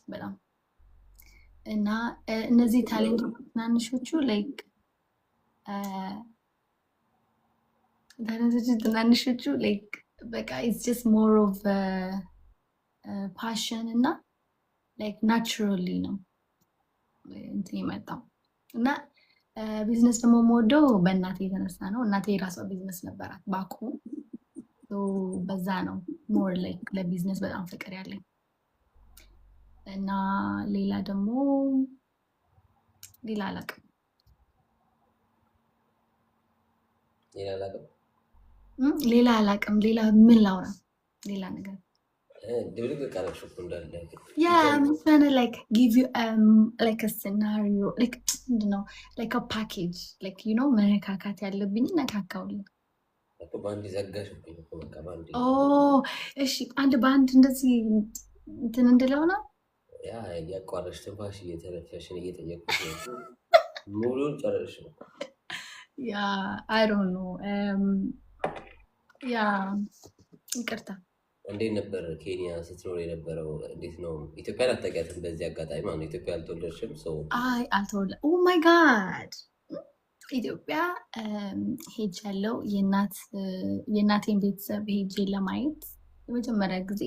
በጣም እና እነዚህ ታሌንት ትናንሾቹ ላይክ ትናንሾቹ ላይክ በቃ ኢትስ ጀስት ሞር ኦፍ ፓሽን እና ላይክ ናቹራሊ ነው እንትን የመጣው እና ቢዝነስ ደግሞ የምወደው በእናቴ የተነሳ ነው። እናቴ የራሷ ቢዝነስ ነበራት ባቁ በዛ ነው ሞር ላይክ ለቢዝነስ በጣም ፍቅር ያለኝ እና ሌላ ደግሞ ሌላ አላውቅም ሌላ ምን ላውራ ሌላ ነገር I'm trying to like give you like a scenario like you know like a package like you know መነካካት ያለብኝ ነካካውልኝ እሺ አንድ በአንድ እንደዚህ እንትን እንደለው ነው ያ ያቋረሽ ትንፋሽ እየተነፈሽን እየጠየቁሽ ሙሉን ጨረሽ ነው ያ I don't know ያ ይቅርታ እንዴት ነበር ኬንያ ስትኖር የነበረው? እንዴት ነው? ኢትዮጵያን አታውቂያትም? በዚህ አጋጣሚ ማለት ነው ኢትዮጵያ አልተወለድሽም? አይ አልተወለድኩም። ኦ ማይ ጋድ ኢትዮጵያ ሄጃለሁ። የእናቴን ቤተሰብ ሄጄ ለማየት የመጀመሪያ ጊዜ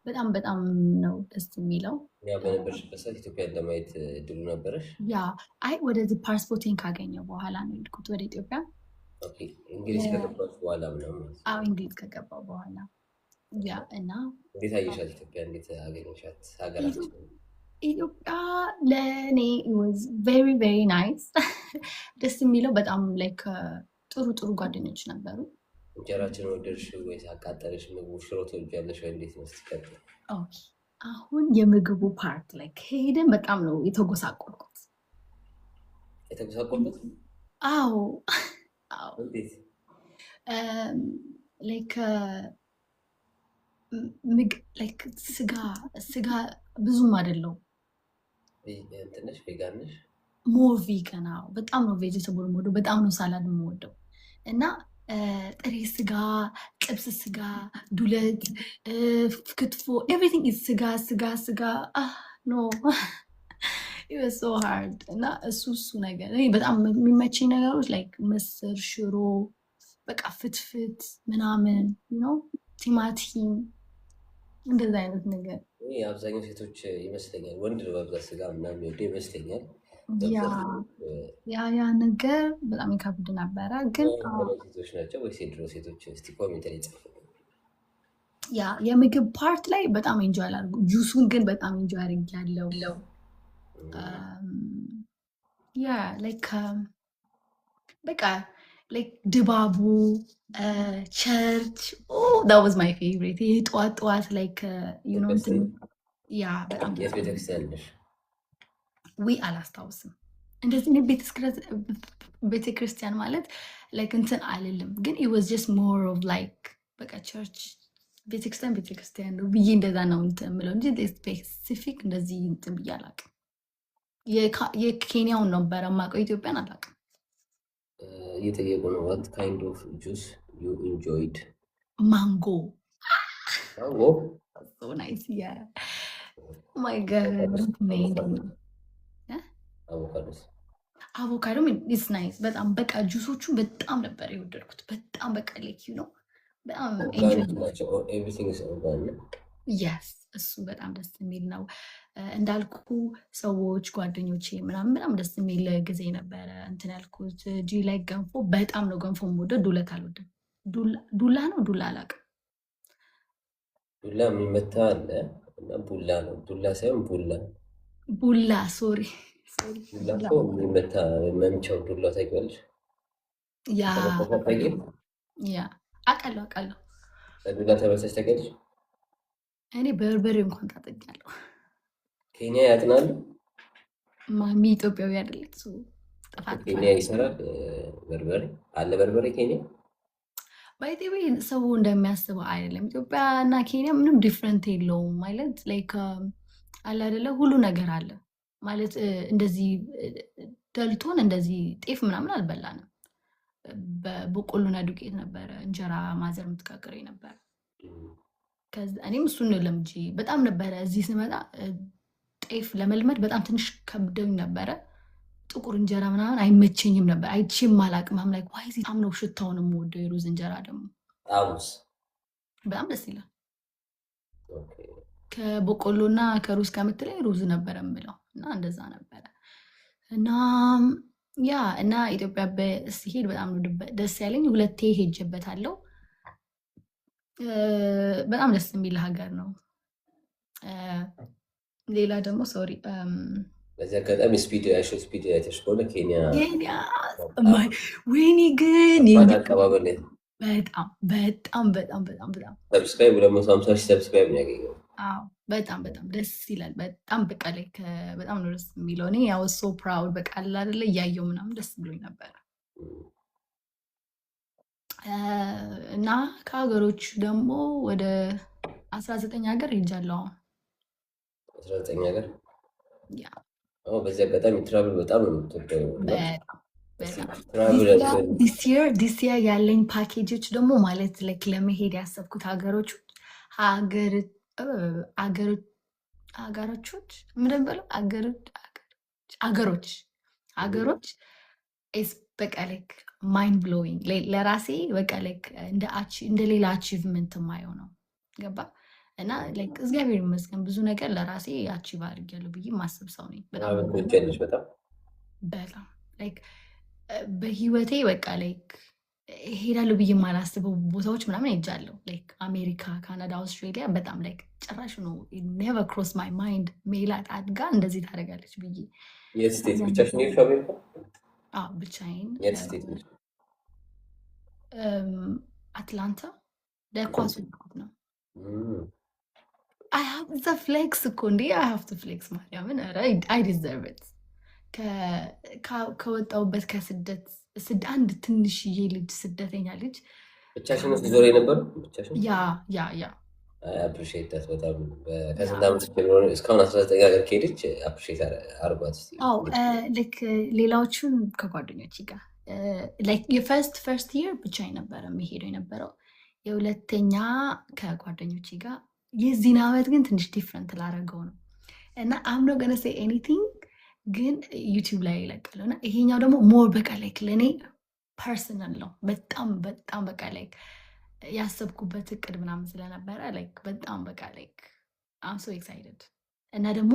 በጣም ነው ደስ የሚለው። ያ በነበርሽበት ሰዓት ኢትዮጵያን ለማየት እድሉ ነበረሽ? ያ አይ ወደዚህ ፓስፖርቴን ካገኘው በኋላ ነው የሄድኩት ወደ ኢትዮጵያ። ኦኬ እንግሊዝ ከገባሽ በኋላ ምናምን? አዎ እንግሊዝ ከገባሁ በኋላ ያ እና እንዴት አየሻት ኢትዮጵያ? እንዴት አገኘሻት ሀገራችን? ኢትዮጵያ ለእኔ was very very nice ደስ የሚለው በጣም ላይክ ጥሩ ጓደኞች ነበሩ። እንጀራችን ወደድሽ ወይስ አቃጠለሽ? ምግቡ ሽሮ ትወጃለሽ ወይ? እንዴት ነው ስትቀጥል? ኦኬ አሁን የምግቡ ፓርት ላይ ከሄደን በጣም ነው የተጎሳቆልኩት። አዎ እንዴት ላይክ ስጋ ብዙም አይደለው። ትንሽ ቬጋን ነሽ? ሞር ቬጋን። አዎ በጣም ነው ቬጅተብል የምወደው፣ በጣም ነው ሳላድ የምወደው እና ጥሬ ስጋ፣ ጥብስ ስጋ፣ ዱለት፣ ክትፎ ኤቭሪቲንግ ኢዝ ስጋ ኖ it was so hard እና እሱ ነገር እኔ በጣም የሚመቸኝ ነገሮች ላይክ ምስር፣ ሽሮ፣ በቃ ፍትፍት ምናምን ነው ቲማቲም እንደዛ አይነት ነገር። አብዛኛው ሴቶች ይመስለኛል ወንድ ነው በብዛት ስጋ ምናምን የሚወደው ይመስለኛል። ያ ነገር በጣም ይከብድ ነበረ። ግን ሴቶች ናቸው ወይስ የድሮ ሴቶች? እስቲ ኮሜንት ላይ ጽፉ። ያ የምግብ ፓርት ላይ በጣም ኢንጆይ አላደርጉ። ጁሱን ግን በጣም ኢንጆይ አድርጌያለሁ። ያ ላይክ በቃ ላይክ ድባቡ ቸርች that was my favorite። ይሄ ጠዋት ላይክ you know ያ በጣም አላስታውስም እንደዚህ ቤተክርስቲያን ማለት ላይክ እንትን አይደለም፣ ግን it was just more of like በቃ ቸርች ቤተክርስቲያን ነው ብዬ እንደዛ ነው እንትን የምለው እንጂ ስፔሲፊክ እንደዚህ እንትን ብዬ አላውቅም። የኬንያውን ነበረ የማውቀው፣ ኢትዮጵያን አላውቅም። እየጠየቁ ነው what kind of juice you enjoyed? Mango. So nice. Yeah. Oh my god. አቮካዶ is nice በጣም በቃ ጁሶቹን በጣም ነበር የወደድኩት። በጣም በቃ like you know በጣም everything is organic. yes እሱ በጣም ደስ የሚል ነው። እንዳልኩ ሰዎች ጓደኞቼ ምናምን በጣም ደስ የሚል ጊዜ ነበረ እንትን ያልኩት። ጂ ላይ ገንፎ በጣም ነው ገንፎ የምወደው። ዱለት አልወድም። ዱላ አላውቅም። ዱላ የሚመታ አለ እና ቡላ ነው። ዱላ ሳይሆን ቡላ ሶሪ ዱላ እኮ የሚመታ መምቻው ዱላ ታውቂዋለሽ? ያ አውቃለሁ። ዱላ ተመሳች ታውቂያለሽ? እኔ በርበሬ እንኳን ታጠኛለሁ። ኬንያ ያጥናሉ። ማሚ ኢትዮጵያዊ አይደለች። ኬንያ ይሰራል በርበሬ አለ። በርበሬ ኬንያ ባይቴ ሰው እንደሚያስበው አይደለም። ኢትዮጵያ እና ኬንያ ምንም ዲፍረንት የለውም ማለት ላይክ አለ አይደለ፣ ሁሉ ነገር አለ ማለት እንደዚህ ደልቶን እንደዚህ ጤፍ ምናምን አልበላንም። በበቆሎና ዱቄት ነበረ እንጀራ ማዘር የምትጋግረኝ ነበር። እኔም እሱን ለምጄ በጣም ነበረ። እዚህ ስመጣ ጤፍ ለመልመድ በጣም ትንሽ ከብደኝ ነበረ። ጥቁር እንጀራ ምናምን አይመቸኝም ነበር። አይቼም አላቅም። ላይ ዋይ በጣም ነው ሽታውን የምወደው። የሩዝ እንጀራ ደግሞ ጣሙስ በጣም ደስ ይላል። ከበቆሎ እና ከሩዝ ከምትለኝ ሩዝ ነበረ የምለው እና እንደዛ ነበረ እና ያ እና ኢትዮጵያ ሲሄድ በጣም ነው ደስ ያለኝ። 2 ሄጄበታለሁ። በጣም ደስ የሚል ሀገር ነው። ሌላ ደግሞ ሶሪ በዚህ አጋጣሚ ስፒድ አይተሽ ከሆነ ኬንያ ወይኔ ግን አቀባበል በጣም በጣም በጣም በጣም በጣም ሰብስክራይብ 250 ሺህ ሰብስክራይብ ነው ያገኘው። በጣም በጣም ደስ ይላል። በጣም በቃ ላይ በጣም ነው ደስ የሚለው። እኔ ያው ሶ ፕራውድ በቃ አይደለ እያየው ምናምን ደስ ብሎኝ ነበረ። እና ከሀገሮች ደግሞ ወደ 19 ሀገር ሄጃለሁ። 19 ሀገር በዚህ አጋጣሚ ትራቭል በጣም ነው የምትወደው። ዲስ የር ያለኝ ፓኬጆች ደግሞ ማለት ለመሄድ ያሰብኩት ሀገሮች በቃ ላይክ ማይንድ ብሎዊንግ ለራሴ በቃ ላይክ እንደ ሌላ አቺቭመንት የማየው ነው። ገባ እና ላይክ እግዚአብሔር ይመስገን ብዙ ነገር ለራሴ አቺቭ አድርጌያለሁ ብዬ ማስብ ሰው ነኝ። በጣም ላይክ በህይወቴ በቃ ላይክ ሄዳለሁ ብዬ የማላስበው ቦታዎች ምናምን ሄጃለሁ። ላይክ አሜሪካ፣ ካናዳ፣ አውስትሬሊያ በጣም ላይክ ጭራሽ ነው ኔቨር ክሮስ ማይ ማይንድ ሜላት አድጋ እንደዚህ ታደርጋለች ብዬ ብቻዬን አትላንታ ለኳሱ ነው። አይ ሃቭ ዘ ፍሌክስ እኮ እንዴ አይ ሃቭ ቱ ፍሌክስ ማርያምን አይ ዲዘርቭ ኢት። ከወጣሁበት ከስደት አንድ ትንሽዬ ልጅ ስደተኛ ልጅ ብቻሽን ውስጥ ዞር የነበረው ያ አፕሪሺየት በጣም ከስንት ዓመት እስካሁን 19 ሀገር ከሄደች አፕሪሺየት አርጓት። ልክ ሌላዎቹን ከጓደኞች ጋር የፈርስት ይር ብቻዬን ነበረ የሚሄደው የነበረው። የሁለተኛ ከጓደኞች ጋር። የዚህን ዓመት ግን ትንሽ ዲፍረንት ላደረገው ነው እና አምኖ ገነ ሴይ ኤኒቲንግ ግን ዩቲዩብ ላይ ይለቃሉ እና ይሄኛው ደግሞ ሞር በቃ ላይክ ለእኔ ፐርሰናል ነው። በጣም በጣም በቃ ላይክ ያሰብኩበት እቅድ ምናምን ስለነበረ ላይክ በጣም በቃ ላይክ አም ሶ ኤክሳይትድ እና ደግሞ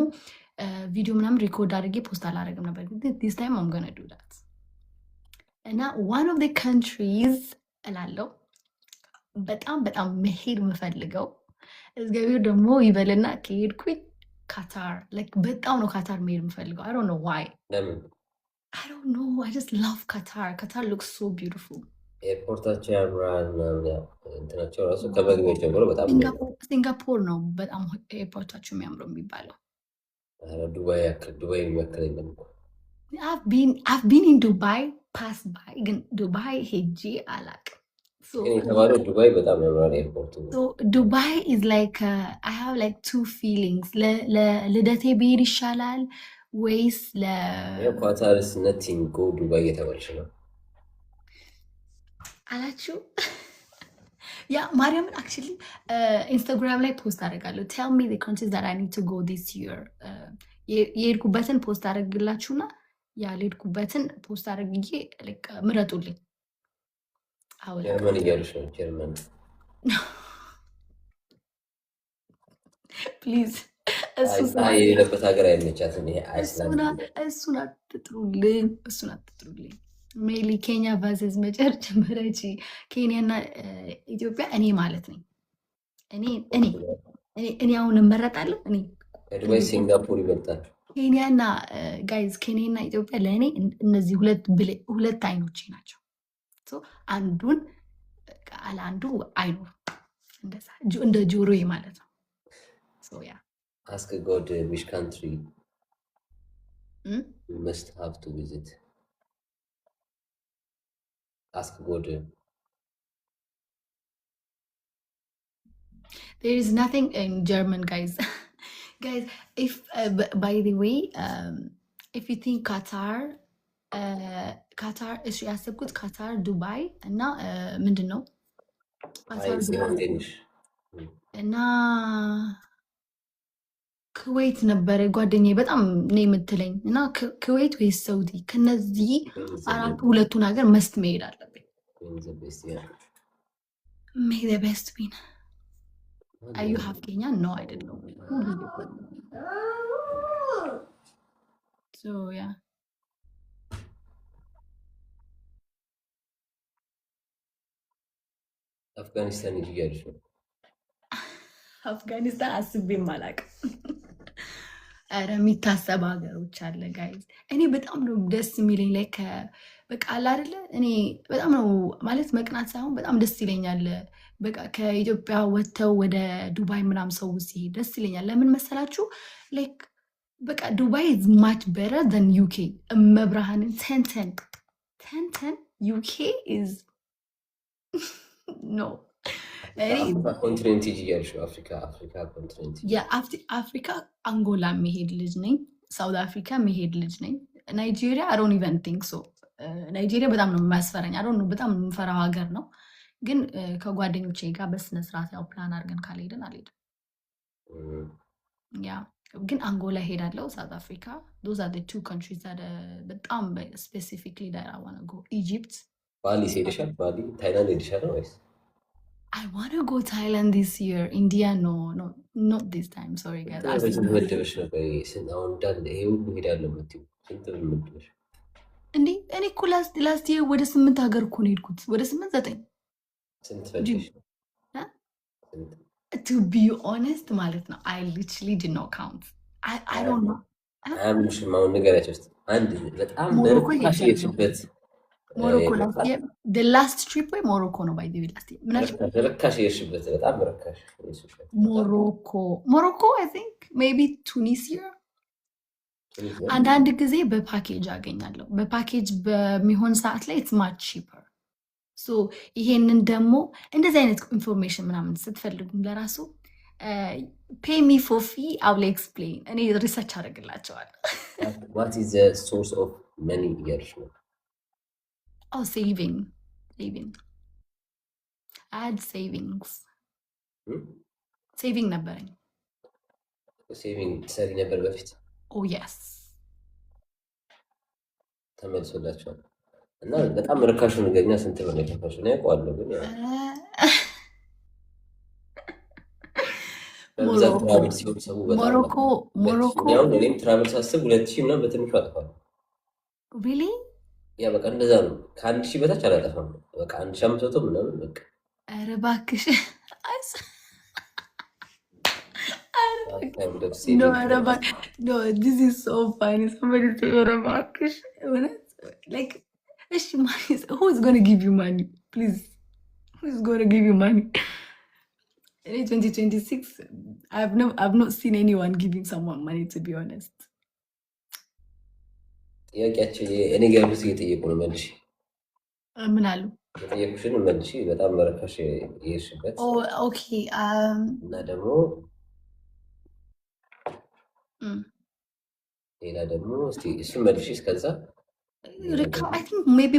ቪዲዮ ምናምን ሪኮርድ አድርጌ ፖስት አላደረግም ነበር፣ ግን ዲስ ታይም አም ገና ዱ ዳት እና ዋን ኦፍ ዘ ካንትሪዝ እላለው በጣም በጣም መሄድ የምፈልገው እግዚአብሔር ደግሞ ይበልና ከሄድኩኝ ካታር ላይክ በጣም ነው ካታር መሄድ የምፈልገው። አይ ዶንት ኖ ዋይ አይ ዶንት ኖ አይ ጀስት ላቭ ካታር። ካታር ሉክስ ሶ ቢዩቲፉል። ኤርፖርታቸው ያምራል እንትናቸው ራሱ ከመግቢያ ጀምሮ በጣም ሲንጋፖር ነው በጣም ኤርፖርታቸው የሚያምረው የሚባለው። ዱባይ የሚያክል የለም። I've been in Dubai pass by ግን ዱባይ ሄጄ አላቅም። የተባለው ዱባይ በጣም ያምራል ኤርፖርቱ። ዱባይ is like I have like two feelings ለልደቴ ብሄድ ይሻላል ወይስ ኳታርስ ነቲንግ ጎ ዱባይ እየተባልሽ ነው አላችሁ? ያ ማርያምን አክቹሊ ኢንስታግራም ላይ ፖስት አደርጋለሁ። ቴል ሚ ዘ ካንትሪስ ዛት አይ ኒድ ቱ ጎ ዲስ ይር። የሄድኩበትን ፖስት አደርግላችሁና ያልሄድኩበትን ፖስት አደርግዬ ምረጡልኝ። ጀርመን እያሉሽ ነው? ጀርመን ፕሊዝ። የሌለበት ሀገር አይመቻትም። እሱን አትጥሩልኝ። ሜሊ ኬንያ ቫዘዝ መጨር ጀመረች። ኬንያና ኢትዮጵያ እኔ ማለት ነኝ። እኔ አሁን እመረጣለሁ። እኔ ከዱባይ ሲንጋፖር ይበልጣል። ኬንያና ጋይዝ ኬንያና ኢትዮጵያ ለእኔ እነዚህ ሁለት አይኖቼ ናቸው። አንዱን አለ አንዱ አይኖርም። እንደዛ እንደ ጆሮዬ ማለት ነው። ያ አስክ ጎድ ዊች ካንትሪ መስት ሃቭ ቱ ቪዚት ask God. There is nothing in German, guys. Guys, if by the way, if you think Qatar እሺ ያሰብኩት ካታር፣ ዱባይ እና ምንድን ነው እና ኩዌት ነበረ ጓደኛዬ በጣም ነው የምትለኝ እና ኩዌት ወይስ ሳውዲ ከነዚህ አራቱ ሁለቱን ሀገር መስት መሄድ አለብኝ። ሜይ ዘ ቤስት ዊን። አዩ ሀፍ ኬኛ ነው አይደለም ያ አፍጋኒስታን ሂጅ እያለች ነው። አፍጋኒስታን አስቤም አላውቅም። ኧረ የሚታሰብ ሀገሮች አለ ጋይዝ። እኔ በጣም ነው ደስ የሚለኝ ላይ በቃ አለ አይደለ እኔ በጣም ነው ማለት መቅናት ሳይሆን በጣም ደስ ይለኛል። በቃ ከኢትዮጵያ ወጥተው ወደ ዱባይ ምናምን ሰው ሲሄድ ደስ ይለኛል። ለምን መሰላችሁ? ላይክ በቃ ዱባይ ኢዝ ማች በረር ዘን ዩኬ። መብርሃንን ተንተን ዩኬ ኢዝ ኖ ኮንቲኔንት ሂጅ እያለች ነው። አፍሪካ ኮንቲኔንት የአፍሪካ አንጎላ መሄድ ልጅ ነኝ። ሳውት አፍሪካ መሄድ ልጅ ነኝ። ናይጄሪያ አይ ዶንት ኢቨን ቲንክ ሶ። ናይጄሪያ በጣም ነው የሚያስፈራኝ። አይ ዶንት ኖ በጣም የምፈራው ሀገር ነው። ግን ከጓደኞቼ ጋር በስነስርዓት ያው ፕላን አድርገን ካልሄድን አልሄድም። ያ ግን አንጎላ ሄዳለው። ሳውት አፍሪካ ዶዝ አር ዘ ቱ ካንትሪስ ዛት በጣም ስፔሲፊክሊ ዳት አይ ዋና ጎ። ኢጂፕት ባሊ ሄደሻል? ባሊ ታይላንድ ሄደሻል ወይስ? I want to go Thailand this year. India, no, not this time. Sorry, guys. መደበሽ ነው አሁን እንዳለ ይሄ ሁሉ ሄዳለሁ የምትይው ስንት ብር መደበሽ? እንዴ እኔ እኮ ላስት ይር ወደ 8 ሀገር እኮ ነው የሄድኩት። ወደ 8 9 ስንት ፈጅሽ? To be honest ማለት ነው I literally did not count. I don't know. አምሽም አሁን ንገሪያቸው ውስጥ አንድ በጣም በርካሽ የሄድሽበት ሞሮኮ ላስት ትሪፕ ወይ ሞሮኮ ነው ባይ ላስት ርካሽ የሄድሽበት በጣም ርካሽ ሞሮኮ አይ ቲንክ ሜይ ቢ ቱኒሲያ። አንዳንድ ጊዜ በፓኬጅ አገኛለሁ። በፓኬጅ በሚሆን ሰዓት ላይ ኢትስ ማች ቺፐር። ሶ ይሄንን ደግሞ እንደዚህ አይነት ኢንፎርሜሽን ምናምን ስትፈልጉም ለራሱ ፔይ ሚ ፎር ፊ አይ ዊል ኤክስፕሌን። እኔ ሪሰርች አደርግላቸዋለሁ። ዋት ኢዝ ዘ ሶርስ ኦፍ መኒ እያልሽ ነው? Oh, saving. I had savings. Saving ነበረኝ። ሴቪንግ ትሰሪ ነበር በፊት? Oh, yes. ተመልሶላችኋል? እና በጣም ርካሹ ነገርኛ ስንት ብር ነው የከፈልሽው? እኔ አውቀዋለሁ ግን በብዛት ትራቭል ሲሆን ሰው ሞሮኮ እኔም ትራቭል ሳስብ 2000 ምናምን በትንሹ አጥፋለሁ። Really? ያ በቃ እንደዛ ነው። ከ1000 በታች አላጠፋም። በቃ 1500 ምናምን በቃ። ኧረ እባክሽ no, this is so funny. Somebody say ኧረ እባክሽ እውነት like እሺ who is going to give you money? Please, who is going to give you money? In 2026 I've not seen anyone giving someone money, to be honest. ጥያቄያቸው እኔ ጋር ብዙ እየጠየቁ ነው። መልሽ ምን አሉ? የጠየቁሽን መልሽ። በጣም በረካሽ የሄድሽበት ኦኬ። እና ደግሞ ሌላ ደግሞ እስቲ እሱን መልሽ። እስከዛ አይ ቲንክ ሜይ ቢ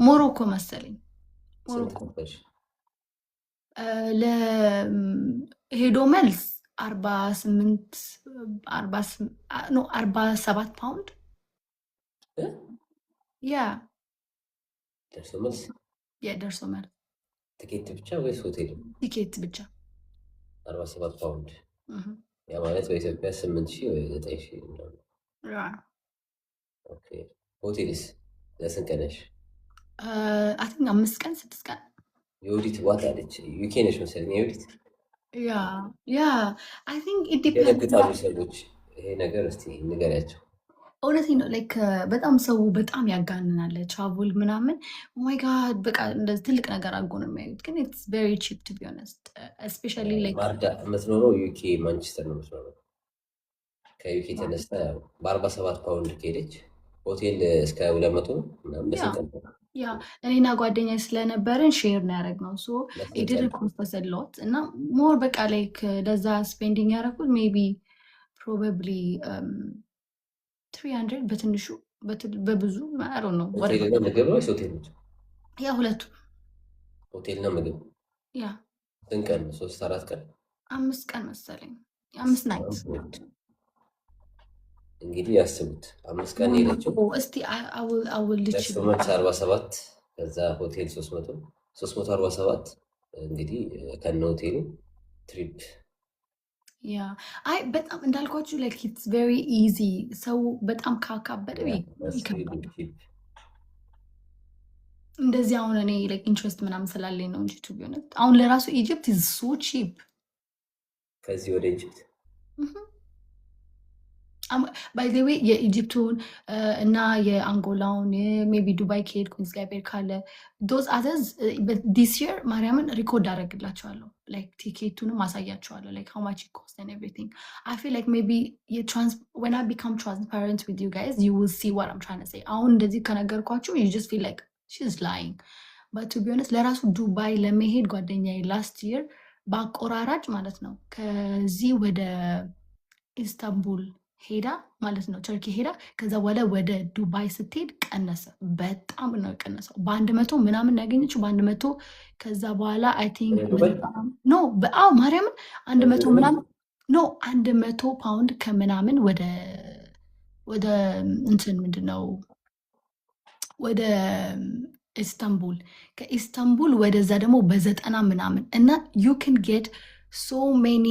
ሞሮኮ መሰለኝ። ለሄዶ መልስ 47 ፓውንድ ያ ደርሶ መልስ ደርሶ መልስ ትኬት ብቻ ወይስ ሆቴል? ቲኬት ብቻ 47 ፓውንድ። ያ ማለት በኢትዮጵያ 8000 ወይ 9000 ነው። ኦኬ። ሆቴልስ ለስንት ቀን ነሽ? አይ ቲንክ 5 ቀን 6 ቀን። የወዲት ዋት አለች ዩኬ ነሽ መሰለኝ። የወዲት ያ አይ ቲንክ ኢት ዲፔንድስ። ሰዎች ይሄ ነገር እስቲ ንገሪያቸው። እውነቴ ነው። ላይክ በጣም ሰው በጣም ያጋንናል ትራቭል ምናምን ኦማይ ጋድ በቃ እንደዚህ ትልቅ ነገር አድርጎ ነው የሚያዩት። ግን ኢትስ ቬሪ ቺፕ ቱ ቢ ኦነስት እስፔሻሊ ላይክ ማርዳ የምትኖረው ዩኬ ማንቸስተር ነው የምትኖረው። ከዩኬ ተነስታ በ47 ፓውንድ ከሄደች ሆቴል እስከ 200 ምናምን ያ እኔና ጓደኛ ስለነበረን ሼር ነው ያደረግነው። ሶ ኢድር ኮንፈስ ሎት እና ሞር በቃ ላይክ ለዛ ስፔንዲንግ ያደረኩት ሜይ ቢ ፕሮባብሊ 300 በትንሹ በብዙ አሮ ነው። ሆቴልና ምግብ ነው ወይስ ሆቴል ብቻ? ያ ሁለቱ ሆቴልና ምግብ። ያ ስንት ቀን? 3 4 ቀን 5 ቀን መሰለኝ። 5 ናይት እንግዲህ ያስቡት 5 ቀን ሄደችው። እስቲ አውልች 247 ከዛ ሆቴል 347 እንግዲህ ከነ ሆቴሉ ትሪፕ ያ አይ በጣም እንዳልኳችሁ ላይክ ኢትስ ቬሪ ኢዚ። ሰው በጣም ካካበደ ይከብዳል። እንደዚህ አሁን እኔ ላይክ ኢንትረስት ምናምን ስላለኝ ነው እንጂ ቱ ቢሆን አሁን ለራሱ ኢጅፕት ኢዝ ሶ ቺፕ። ከዚህ ወደ ኢጅፕት ባይ ዘ ዌይ የኢጅፕቱን እና የአንጎላውን ሜቢ ዱባይ ከሄድኩኝ እግዚአብሔር ካለ ዶዝ አዘዝ ዲስ የር ማርያምን ሪኮርድ አደረግላቸዋለሁ። ላይክ ቲኬቱንም አሳያቸዋለሁ ላይክ ሃው ማች ኮስት ኤንድ ኤቭሪቲንግ። አይ ፊል ላይክ ሜቢ when I become transparent with you guys you will see what I'm trying to say። አሁን እንደዚህ ከነገርኳችሁ you just feel like she's lying but to be honest ለራሱ ዱባይ ለመሄድ ጓደኛዬ ላስት ይር በአቆራራጭ ማለት ነው ከዚህ ወደ ኢስታንቡል ሄዳ ማለት ነው ተርኪ ሄዳ ከዛ በኋላ ወደ ዱባይ ስትሄድ ቀነሰ። በጣም ነው የቀነሰው። በ100 ምናምን ያገኘችው በ100 ከዛ በኋላ አይ ቲንክ ኖ በአው ማርያምን 100 ምናምን ኖ 100 ፓውንድ ከምናምን ወደ እንትን ምንድነው ወደ ኢስታንቡል ከኢስታንቡል ወደዛ ደግሞ በ90 ምናምን እና ዩ ካን ጌት ሶ ሜኒ